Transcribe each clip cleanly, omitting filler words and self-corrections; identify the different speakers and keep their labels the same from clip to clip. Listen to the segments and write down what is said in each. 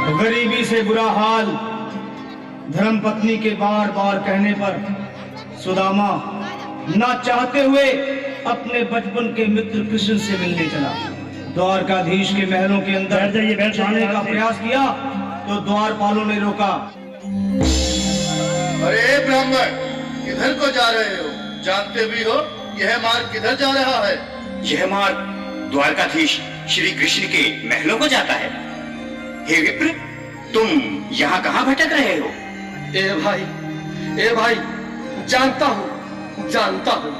Speaker 1: गरीबी से बुरा हाल धर्मपत्नी के बार बार कहने पर सुदामा ना चाहते हुए अपने बचपन के मित्र कृष्ण से मिलने चला। द्वारकाधीश के महलों के अंदर जाने का प्रयास किया तो द्वारपालों ने रोका।
Speaker 2: अरे ब्राह्मण, किधर को जा रहे हो? जानते भी हो यह मार्ग किधर जा रहा है?
Speaker 3: यह मार्ग द्वारकाधीश श्री कृष्ण के महलों को जाता है। हे विप्र, तुम यहाँ कहाँ भटक रहे हो?
Speaker 4: ए भाई, जानता हूँ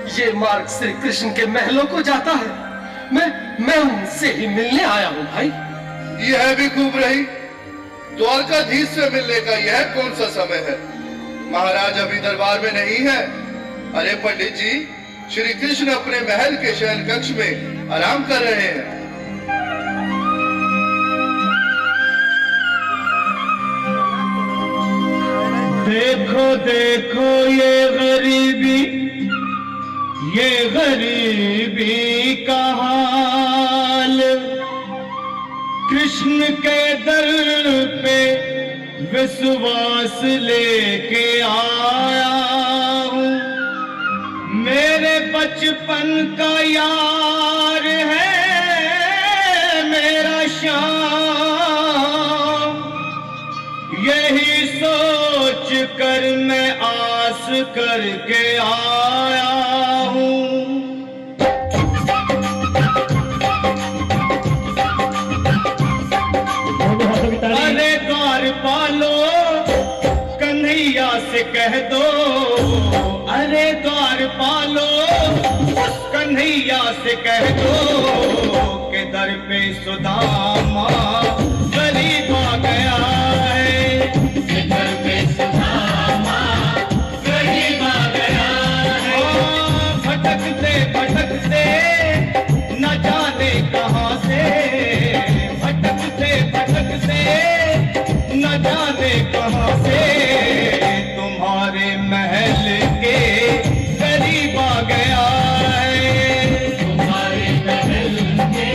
Speaker 4: ये मार्ग श्री कृष्ण के महलों को जाता है। मैं उनसे ही मिलने आया हूँ भाई।
Speaker 2: यह भी खूब रही। द्वारकाधीश से मिलने का यह कौन सा समय है? महाराज अभी दरबार में नहीं है। अरे पंडित जी, श्री कृष्ण अपने महल के शयन कक्ष में आराम कर रहे हैं।
Speaker 1: देखो देखो ये गरीबी का हाल, कृष्ण के दर पे विश्वास लेके आया हूँ। मेरे बचपन का यार है मेरा श्याम, यही सोच कर मैं आस करके आया हूँ। अरे द्वारपालो कन्हैया से कह दो, अरे द्वारपालो कन्हैया से कह दो कि दर पे सुदामा गरीब आ गया है। दर पे सुदामा गरीब आ गया है। भटकते भटकते न जाने कहाँ से, भटकते भटकते न जाने कहाँ से तुम्हारे महल के करीब आ गया है। तुम्हारे महल के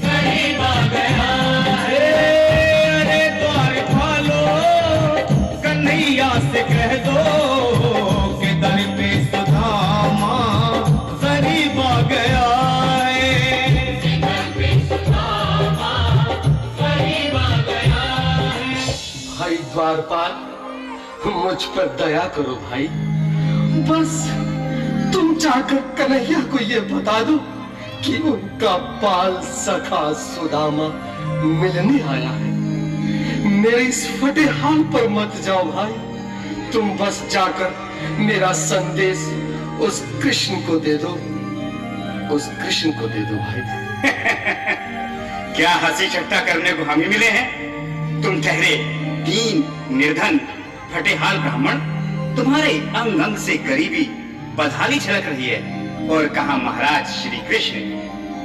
Speaker 1: करीब आ गया है। अरे द्वारपालो कन्हैया से कह दो कि दर पे सुदामा करीब आ गया है। दर पे सुदामा करीब आ गया है।
Speaker 4: भाई द्वारपाल, मुझ पर दया करो भाई। बस तुम जाकर कन्हैया को ये बता दो कि उनका बाल सखा सुदामा मिलने आया है। मेरे इस फटे हाल पर मत जाओ भाई। तुम बस जाकर मेरा संदेश उस कृष्ण को दे दो, उस कृष्ण को दे दो भाई।
Speaker 3: क्या हंसी ठट्टा करने को हम ही मिले हैं? तुम ठहरे दीन निर्धन फटेहाल ब्राह्मण, तुम्हारे अंग अंग से गरीबी बदहाली छलक रही है। और कहा महाराज श्री कृष्ण।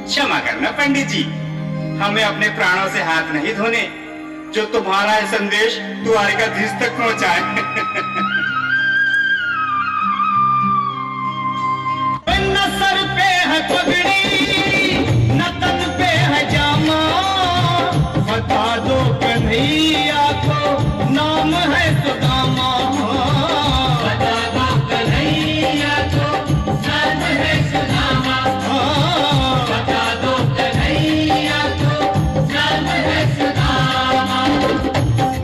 Speaker 3: क्षमा करना पंडित जी, हमें अपने प्राणों से हाथ नहीं धोने जो तुम्हारा यह संदेश द्वारकाधीश तक पहुंचाए।
Speaker 1: न सर पे है पगड़ी न तन पे है जामा, बता दो कन्हैया को नाम है सुदामा। बता दो कन्हैया को नाम है सुदामा। बता दो कन्हैया को नाम है सुदामा।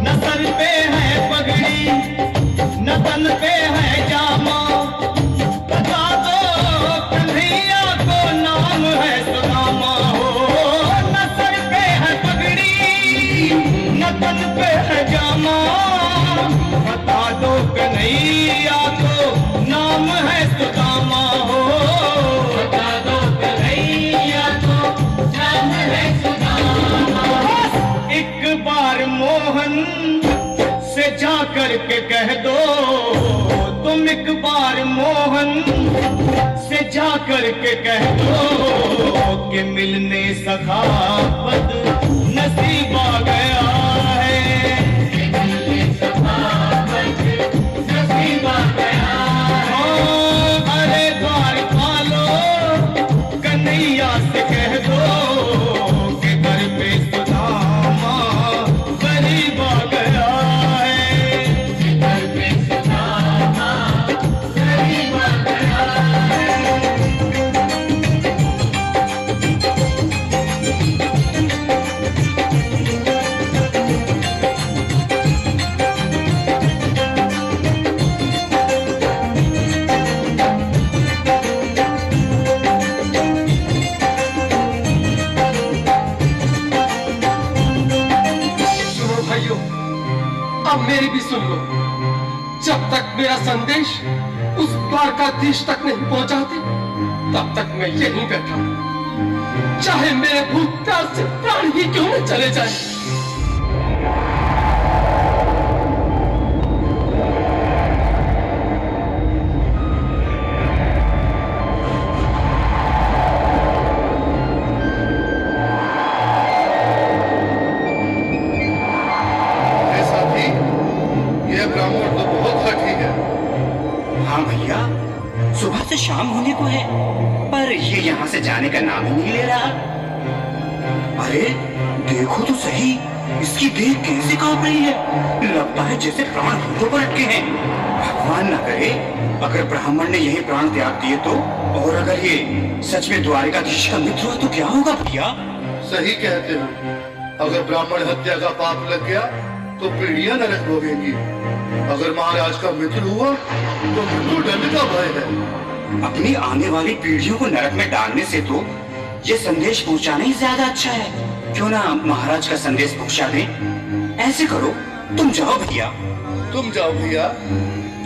Speaker 1: न सर पे है पगड़ी न तन पे है जामा, बता दो कन्हैया को नाम है सुदामा। हो न सर पे है पगड़ी न तन पे है जामा, बता दो कन्हैया को नाम है सुदामा। हो बता दो कन्हैया को नाम है सुदामा। एक बार मोहन से जा कर के कह दो, तुम एक बार मोहन से जा कर के कह दो कि मिलने सखावत नसीब आ गया है। मिलने सखावत नसीब आ गया है। अरे द्वारपालो कन्हैया से कह दो कि दर पे सुदामा
Speaker 4: अब मेरी भी सुन लो। जब तक मेरा संदेश उस द्वारकाधीश तक नहीं पहुंचाते, तब तक मैं यहीं बैठा हूं, चाहे मेरे भूख प्यास से प्राण ही क्यों न चले जाए।
Speaker 3: हाँ भैया, सुबह से शाम होने को है, पर ये यहाँ से जाने का नाम ही नहीं ले रहा। अरे देखो तो सही, इसकी देह कैसे कांप रही है। लगता है जैसे प्राण होठों पर अटके हैं। भगवान न करे अगर ब्राह्मण ने यही प्राण त्याग दिए तो, और अगर ये सच में द्वारकाधीश का मित्र हो तो क्या होगा भैया?
Speaker 2: सही कहते हो। अगर ब्राह्मण हत्या का पाप लग गया तो पीढ़ियां नरक भोगेंगी। अगर महाराज का मित्र हुआ तो मृत्यु दंड का भय है।
Speaker 3: अपनी आने वाली पीढ़ियों को नरक में डालने से तो ये संदेश पहुंचाना ही ज्यादा अच्छा है। क्यों ना महाराज का संदेश पहुंचा दें? ऐसे करो, तुम जाओ भैया।
Speaker 2: तुम जाओ भैया,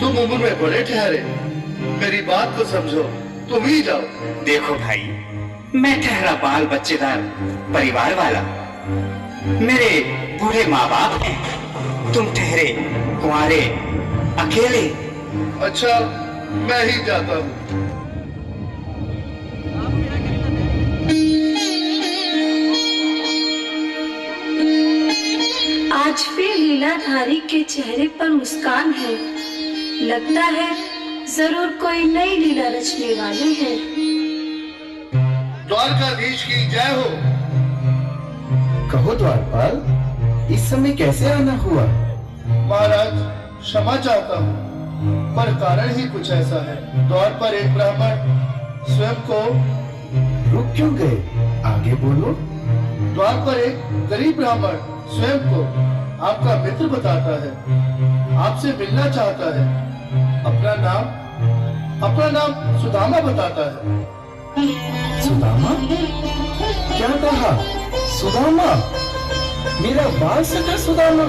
Speaker 2: तुम उम्र में बड़े ठहरे, मेरी बात को समझो, तुम ही जाओ।
Speaker 3: देखो भाई, मैं ठहरा बाल बच्चेदार परिवार वाला, मेरे बूढ़े माँ बाप हैं, तुम ठहरे कुंवारे अकेले।
Speaker 2: अच्छा, मैं ही जाता हूँ।
Speaker 5: आज फिर लीलाधारी के चेहरे पर मुस्कान है। लगता है जरूर कोई नई लीला रचने वाले हैं।
Speaker 2: द्वारकाधीश की जय हो।
Speaker 6: कहो द्वारपाल, इस समय कैसे आना हुआ?
Speaker 2: महाराज, क्षमा चाहता हूँ, पर कारण ही कुछ ऐसा है। द्वार पर एक ब्राह्मण स्वयं को
Speaker 6: रुक क्यों गए? आगे बोलो।
Speaker 2: द्वार पर एक गरीब ब्राह्मण स्वयं को आपका मित्र बताता है, आपसे मिलना चाहता है। अपना नाम सुदामा बताता है।
Speaker 6: सुदामा? क्या कहा? सुदामा? मेरा बाल सका सुदामा?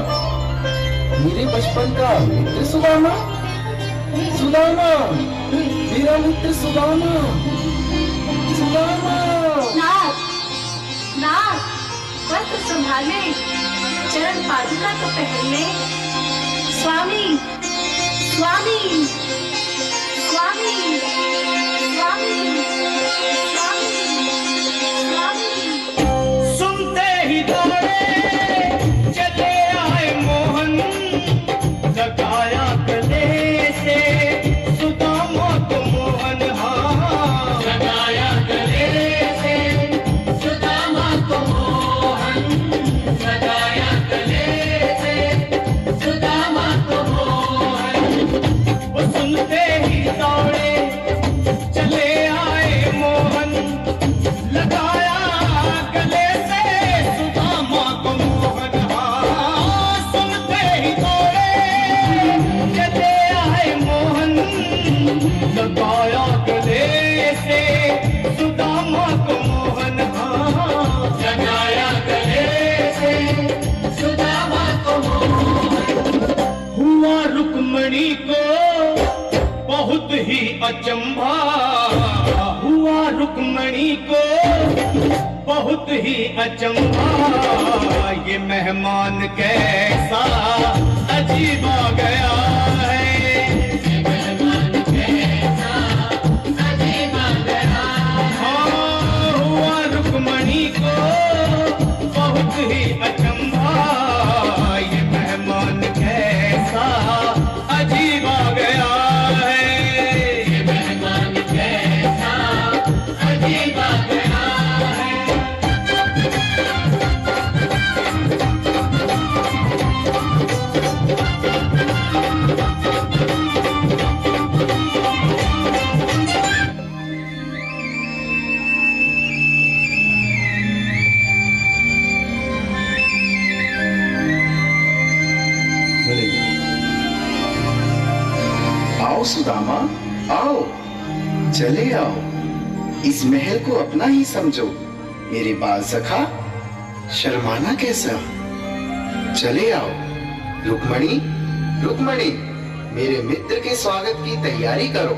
Speaker 6: मेरे बचपन का मित्र सुदामा? सुदामा, मेरा मित्र सुदामा, सुदामा।
Speaker 5: नाथ, नाथ, वस्त्र संभाले, चरण पादुका तो पहले। स्वामी, स्वामी, स्वामी, स्वामी, स्वामी, स्वामी।
Speaker 1: सुनते ही दौड़े चले आए मोहन, लगाया गले से सुदामा को मोहन। हाँ, लगाया गले से सुदामा को मोहन, लगाया गले से सुदामा को मोहन। वो सुनते ही दौड़े चले आए मोहन, लगाया गले से सुदामा को मोहन। हाँ, सुनते ही दौड़े चले आए मोहन, लगाया गले से सुदामा को मोहन। हाँ, लगाया गले से सुदामा को मोहन। हुआ रुक्मणी को बहुत ही अचंभा, हुआ रुक्मणी को बहुत ही अचंभा। ये मेहमान कैसा अजीब आ गया है, ये मेहमान कैसा अजीब आ गया। हाँ, हुआ रुक्मणी को बहुत ही अचंभा। ये मेहमान कैसा अजीब आ गया है, ये मेहमान कैसा अजीब आ गया है।
Speaker 6: आओ सुदामा, आओ, चले आओ। इस महल को अपना ही समझो। मेरे बाल सखा, शर्माना कैसा? चले आओ, रुक्मणी, रुक्मणी, मेरे मित्र के स्वागत की तैयारी करो।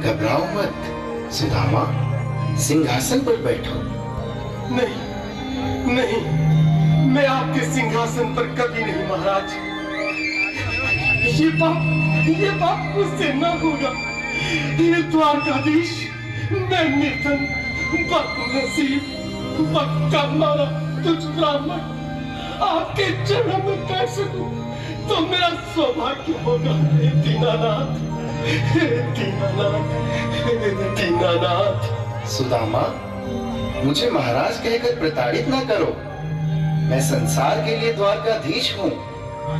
Speaker 6: घबराओ मत। सुदामा, सिंहासन पर बैठो।
Speaker 4: नहीं नहीं, मैं आपके सिंहासन पर कभी नहीं महाराज। ये पाप मुझसे न होगा। ये द्वारकाधीश, मैं निर्धन, बदनसीब, पक्का मारा तुझ ब्राह्मण आपके चरणों में कर सकूं तो मेरा सौभाग्य होगा। हे दीनानाथ, हे दीनानाथ, हे दीनानाथ।
Speaker 6: सुदामा, मुझे महाराज कहकर प्रताड़ित ना करो। मैं संसार के लिए द्वारकाधीश हूँ,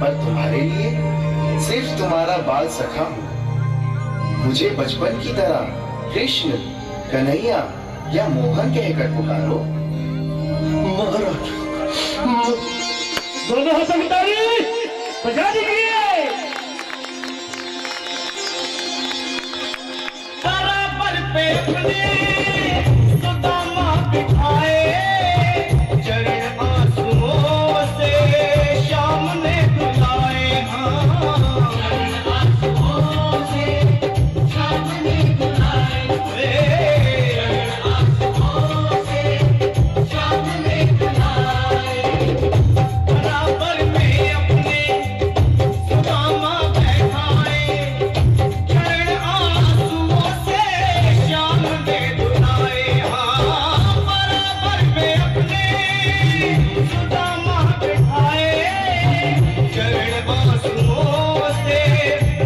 Speaker 6: पर तुम्हारे लिए सिर्फ तुम्हारा बाल सखा हूँ। मुझे बचपन की तरह कृष्ण, कन्हैया या मोहन कहकर पुकारो।
Speaker 4: महाराज,
Speaker 1: दोनों हाथों की ताली बजा दीजिए। बराबर पे अपने सुदामा बिठाए, चरण आंसुओं से शाम ने धुलाए। चरण आंसुओं से शाम ने धुलाए। चरण आंसुओं से शाम ने धुलाए। बराबर में अपने सुदामा बैठाए, चरण आंसुओं से शाम ने धुलाए। बराबर में अपने सुदामा बैठाए, चरण आंसुओं से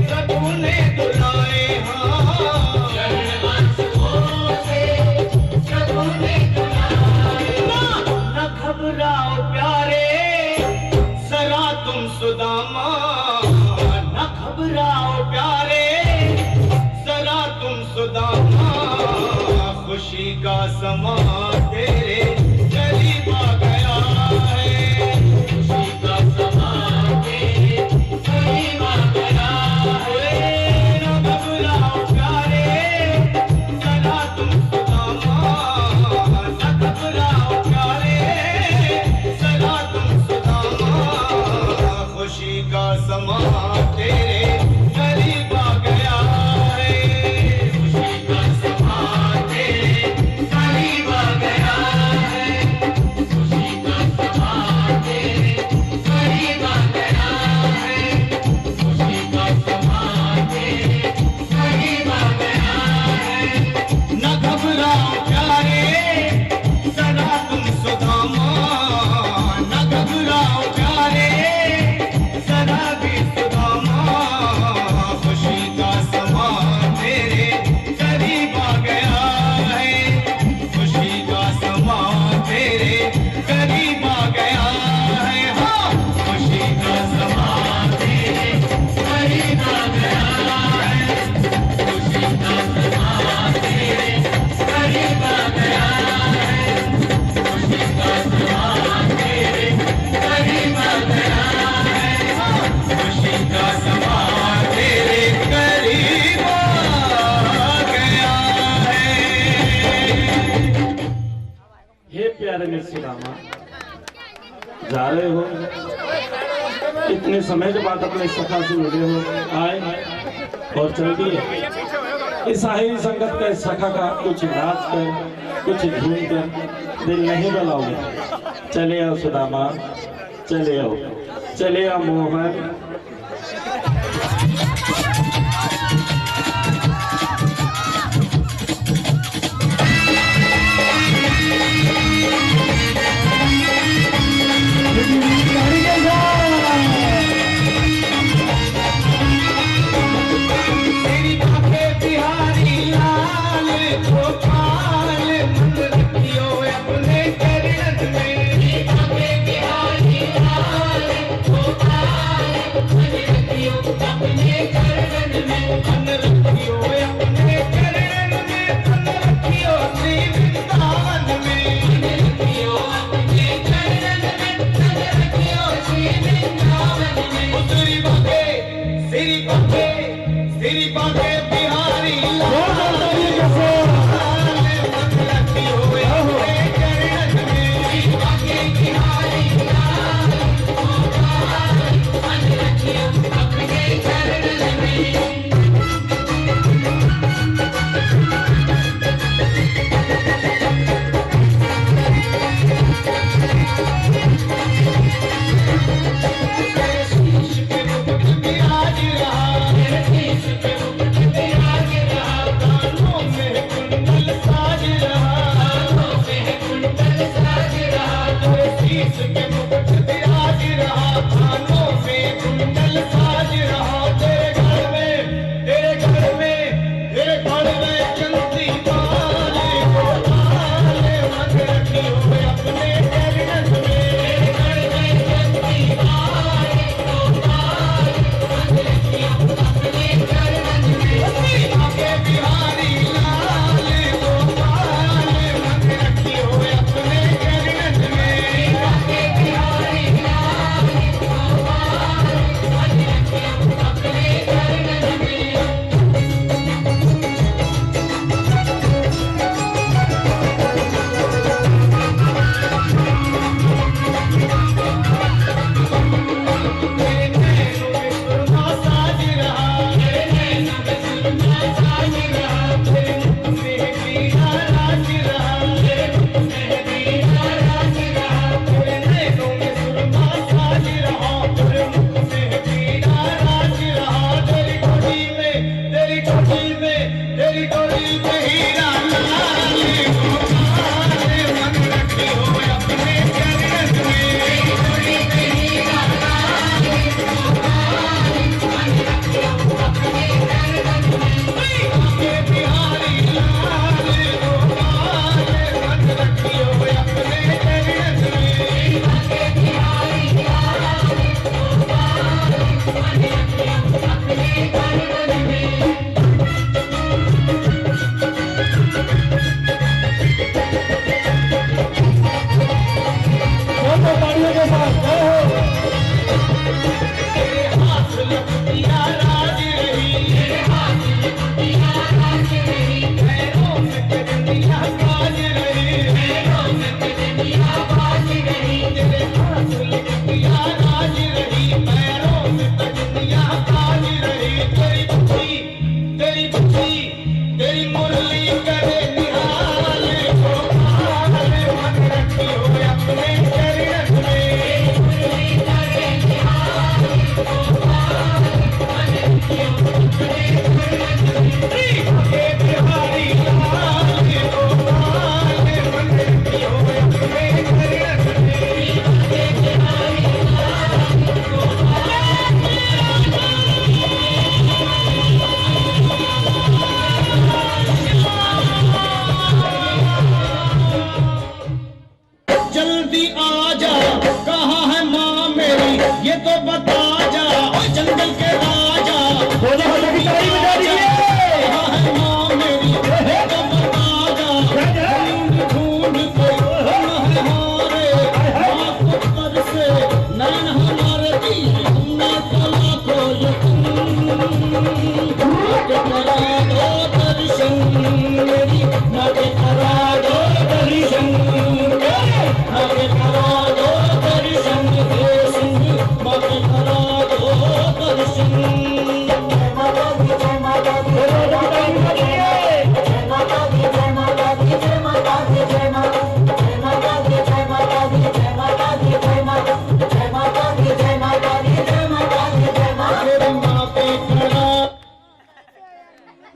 Speaker 1: प्रभु ने धुलाए। चरण आंसुओं से प्रभु ने धुलाए। न घबराओ प्यारे, जरा तुम सुदामा, न घबराओ प्यारे, जरा तुम सुदामा। खुशी का समा तेरे करीब आ गया है। खुशी का समा तेरे करीब आ गया है। न घबराओ प्यारे, जरा तुम सुदामा, न घबराओ प्यारे, जरा तुम सुदामा। खुशी का समा तेरे करीब आ गया है। खुशी का समा तेरे करीब आ गया है। खुशी का समा तेरे करीब आ गया है। खुशी का समा तेरे करीब आ गया है। न घबराओ प्यारे, जरा तुम सुदामा, न घबराओ प्यारे, जरा भी सुदामा। खुशी का समा तेरे करीब आ गया है। खुशी का समा तेरे करीब आ गया है। खुशी का समा तेरे करीब आ गया है। खुशी का समा तेरे करीब आ गया है। खुशी का समा तेरे करीब आ गया है। खुशी का समा तेरे करीब आ गया है।
Speaker 7: हे प्यारे मेरे सुदामा, जा रहे हो? इतने समय के बाद अपने सखा से मिले हो, आए और चल दिए। इस आहिरी संगत का, इस सखा का कुछ नाच कर, कुछ झूम कर दिल नहीं बहलाओगे। चले आओ सुदामा, चले आओ, चले आओ मोहन।
Speaker 1: तेरी आंखें बिहारी लाल गोपाल, मन रखियो अपने चरण में। तेरी आंखें बिहारी लाल गोपाल,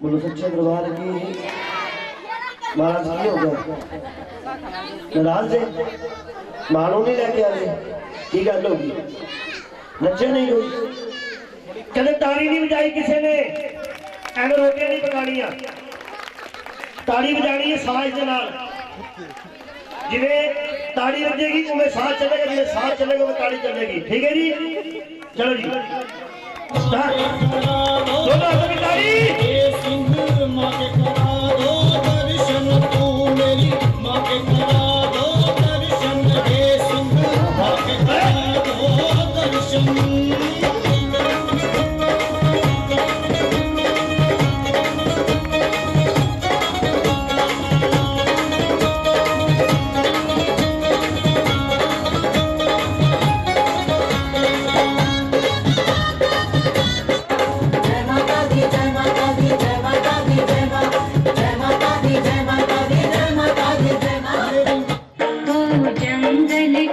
Speaker 8: बोलो सच्चे दरबार की महाराज की हो गया नाराज है मानो नहीं लेके आ गए की गल होगी नचे नहीं कोई कहते ताड़ी नहीं बजाई किसी ने एवं रोटियां नहीं पकानिया ताड़ी बजानी है साज के नाल जिवें ताड़ी बजेगी उमें साज चलेगा जिवें साज चलेगा उमें ताड़ी चलेगी ठीक है जी चलो जी दोनों हाथों की ताड़ी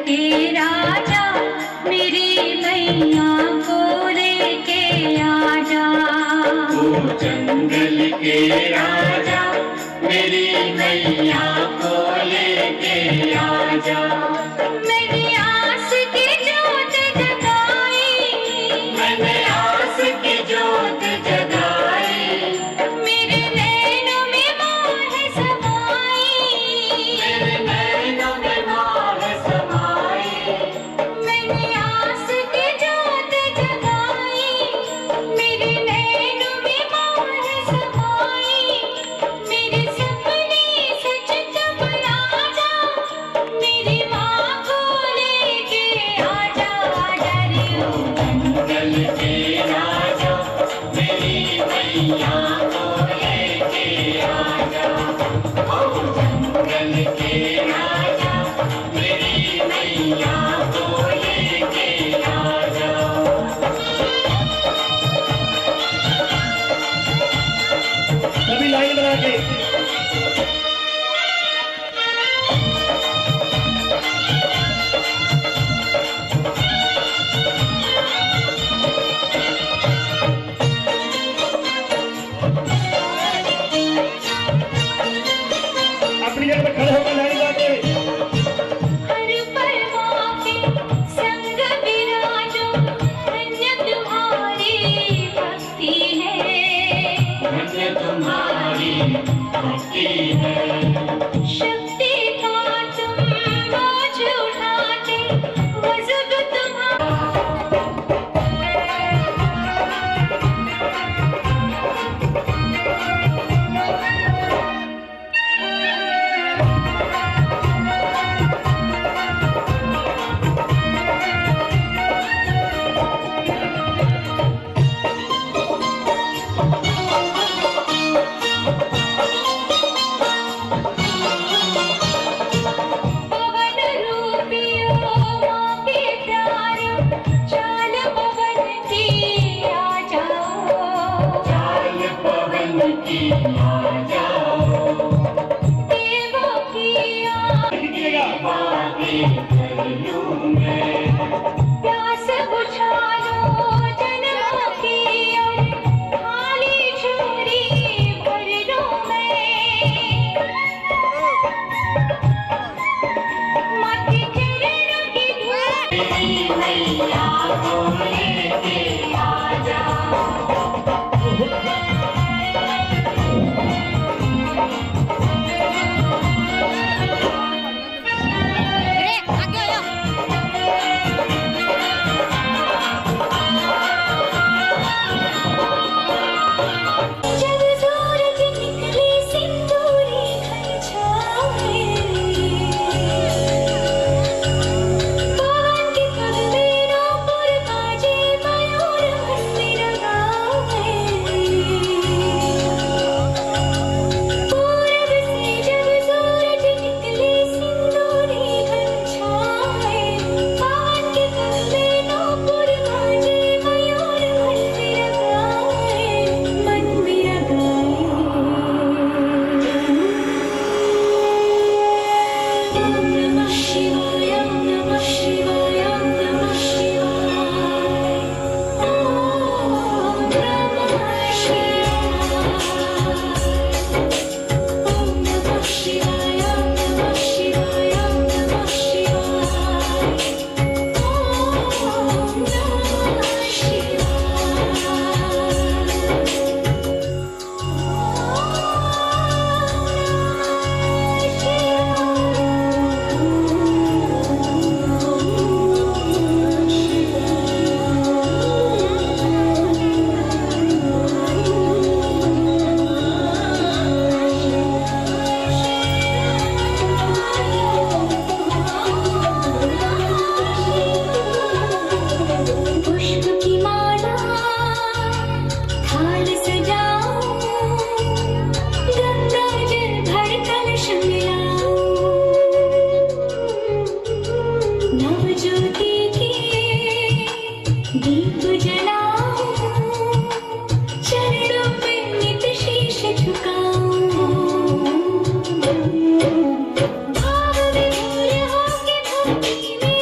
Speaker 9: के राजा मेरी मैया को लेके आजा।
Speaker 4: ओ जंगल के राजा मेरी मैया को लेके आजा।
Speaker 9: मैंने आस की जोत जगाई,
Speaker 4: मैंने आस की जोत जगाई,
Speaker 9: मेरे नैनों में मोह समाई,
Speaker 4: मेरे नैनों में मोह समाई।
Speaker 9: मैंने आस की जोत जगाई, मेरे नैनों में मोह समाई, मेरे सपने सच कब राजा मेरी माँ को लेके आजा। डरे
Speaker 4: जंगल के राजा मेरी मैया को लेके आजा। ओ जंगल के राजा मेरी मैया को लेके आजा।
Speaker 8: सभी लाइन बना के अपनी जगह पे खड़े होकर लाइन बना के
Speaker 9: हर पल माँ के संग विराजो, धन्य तुम्हारी भक्ति है,
Speaker 4: धन्य तुम्हारी भक्ति है।
Speaker 9: शक्ति का तुम बोझ उठाते, मजहब तुम्हारा। पवन रूपियो माँ के प्यारो, चाल पवन की आ जाओ,
Speaker 4: चाल पवन की आ जाओ।
Speaker 9: देवों की
Speaker 4: बातें कर लूं मैं,
Speaker 9: प्यास बुझा लो जन्मों की, और खाली झोली भर लूं मैं। माँ के चरणों की धूल
Speaker 4: मेरी मैया को लेके आजा।
Speaker 9: जब सूरज निकले सिंदूरी घर छाए, पवन के पग में नूपुर बाजे, मयूर मंदिर गाए। पूरब से जब सूरज निकले सिंदूरी घर छाए, पवन के पग में नूपुर बाजे, मयूर मंदिर गाए, मंदिर गाए। ओम नमः शिवाय, ओम नमः शिवाय, ओम नमः शिवाय। ओम नमः शिवाय, ओम नमः शिवाय, ओम नमः शिवाय, ओम नमः पुष्प की माला थाल सजाओ, गंगा जल भर कलश मिलाओ, नव ज्योति के दीप जलाओ, चरणों में नित शीश झुकाओ। भाव विभोर होके भक्ति में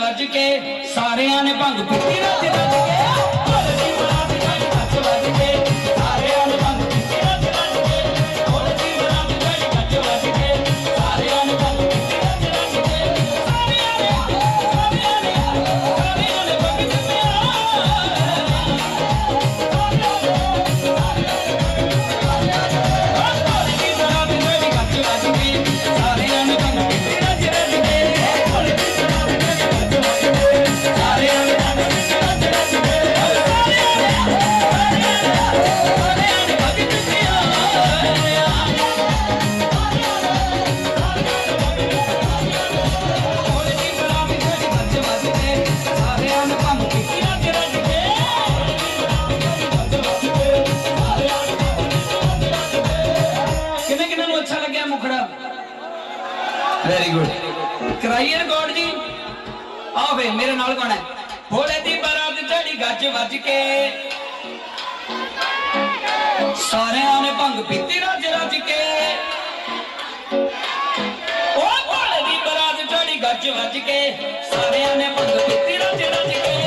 Speaker 10: गज के सारियां ने भंग पीती रज रज के ढोल दी बरात चढ़ी गज वज के सारियां ने भंग पीती रज रज के ढोल दी बरात चढ़ी गज वज के सारियां ने भंग पीती रज रज के सारियां ने भंग पीती वेरी गुड कराइए रिकॉर्ड जी आओ वे मेरे नाल कौन है भोले दी बारात चढ़ी गज वज के सारियां ने भंग पीती रज रज के ओ भोले दी बारात चढ़ी गज वज के सारियां ने भंग पीती रज रज के